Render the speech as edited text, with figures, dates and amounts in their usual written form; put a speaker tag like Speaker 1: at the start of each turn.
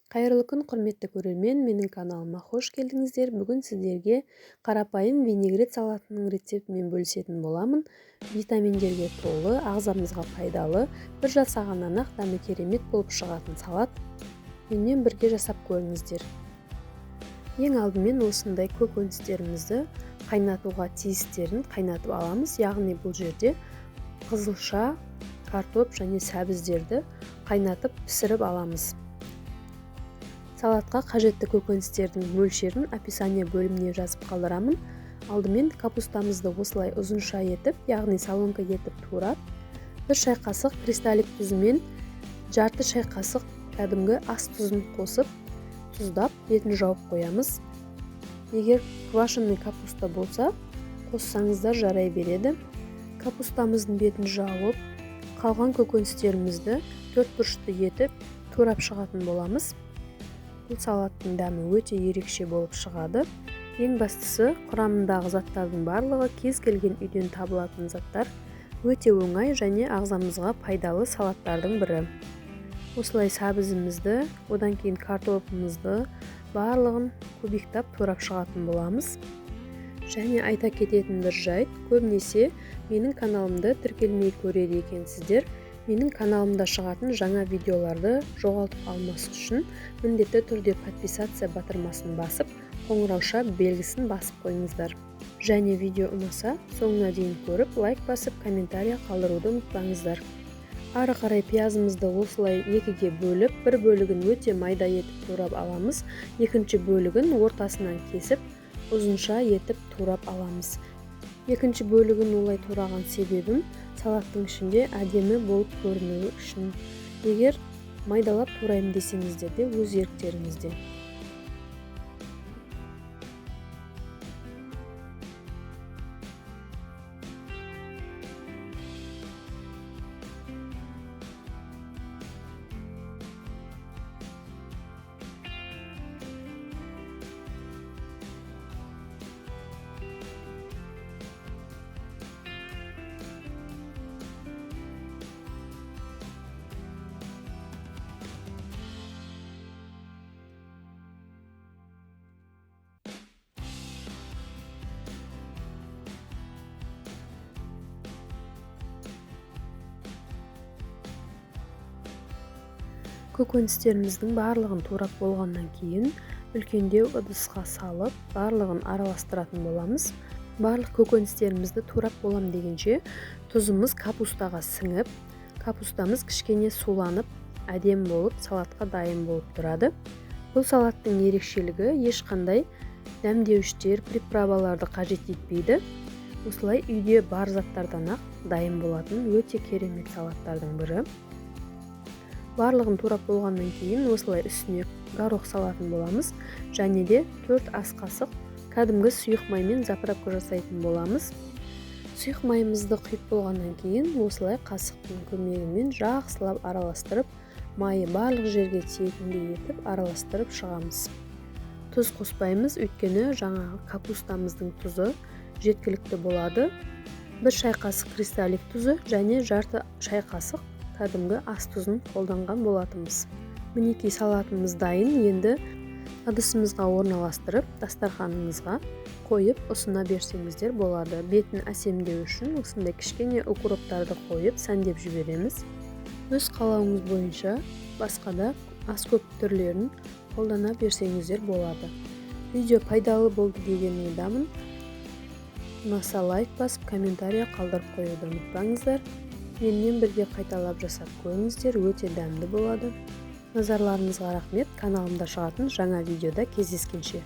Speaker 1: Қайырлы күн, құрметті көрермен, менің каналыма қош келдіңіздер. Бүгін сіздерге қарапайым винегрет салатының рецептімен бөлісетін боламын. Витаминдерге толы, ағзамызға пайдалы, бір жасағаннан-ақ дәмі керемет болып шығатын салат. Менімен бірге жасап көріңіздер. Ең алдымен осындай көкөністерімізді қайнатуға тиістерін қайнатып аламыз. Яғни бұл жерде қызылша, картоп және сәбіздерді қайнатып пісіріп аламыз. Салатқа қажетті көкөністердің мөлшерін описание бөліміне жазып қалдырамын. Алдымен капустамызды осылай ұзынша етіп, яғни солонка етіп турап, 1 шай қасық кристаллик тұзымен жарты шай қасық кәдімгі ас тұзын қосып, тұздап, бетін жауып қоямыз. Егер квашеный капуста болса, қоссаңыздар жарай береді. Капустамыздың бетін жауып, қалған көкөністерімізді 4 бұрышты етіп турап шығатын боламыз. Бұл салаттың дәмі өте ерекше болып шығады. Ең бастысы, құрамындағы заттардың барлығы кез келген үйден табылатын заттар, өте оңай және ағзамызға пайдалы салаттардың бірі. Осылай сәбізімізді, одан кейін картопымызды барлығын кубиктап турап шығатын боламыз. Және айта кететін бір жайт, көбінесе менің каналымды тіркелмей көреді екенсіздер. Менің каналымда шығатын жаңа видеоларды жоғалтып алмас үшін міндетті түрде подписация батырмасын басып, қоңырауша белгісін басып қойыңыздар. Және видео ұнаса, соңына дейін көріп, лайк басып, комментария қалдыруды ұмытпаңыздар. Ары қарай пиязымызды осылай екіге бөліп, бір бөлігін өте майда етіп турап аламыз, екінші бөлігін ортасынан кесіп, ұзынша етіп турап аламыз. Екінші бөлігін олай тураған себебім салаттың ішінде әдемі болып көрінуі үшін. Егер майдалап турайым десеңіздер де өз еріктеріңізде. Көкөністеріміздің барлығын турап болғаннан кейін үлкендеу ыдысқа салып, барлығын араластыратын боламыз. Барлық көкөністерімізді турап болам дегенше тұзымыз капустаға сіңіп, капустамыз кішкене суланып, әдем болып, салатқа дайын болып тұрады. Бұл салаттың ерекшелігі ешқандай дәмдеуіштер, приправаларды қажет етпейді. Осылай үйде бар заттардан ақ дайын болатын өте керемет салаттардың бірі. Барлығын турап болғаннан кейін осылай үстіне горох салатын боламыз. Және де 4 ас қасық кәдімгі сұйық маймен заправка жасайтын боламыз. Сұйық майымызды құйып болғаннан кейін осылай қасықтың көмегімен жақсылап араластырып, майы барлық жерге тиетіндей етіп араластырып шығамыз. Тұз қоспаймыз, өйткені жаңағы капустамыздың тұзы жеткілікті болады. 1 шай қасық кристаллик тұзы және жарты шай қасық кәдімгі ас тұзын қолданған болатынбыз. Мінекей салатымыз дайын. Енді ыдысымызға орналастырып, дастарханыңызға қойып ұсына берсеңіздер болады. Бетін әсемдеу үшін осындай кішкене укроптарды қойып сәндеп жібереміз. Өз қалауыңыз бойынша басқа да ас көп түрлерін қолдана берсеңіздер болады. Видео пайдалы болды деген ойдамын. Ұнаса лайк басып, комментария қалдырып қоюды ұмытпаңыздар. Менімен бірге қайталап жасап көріңіздер, өте дәмді болады. Назарларыңызға рахмет. Каналымда шығатын жаңа видеода кездескенше.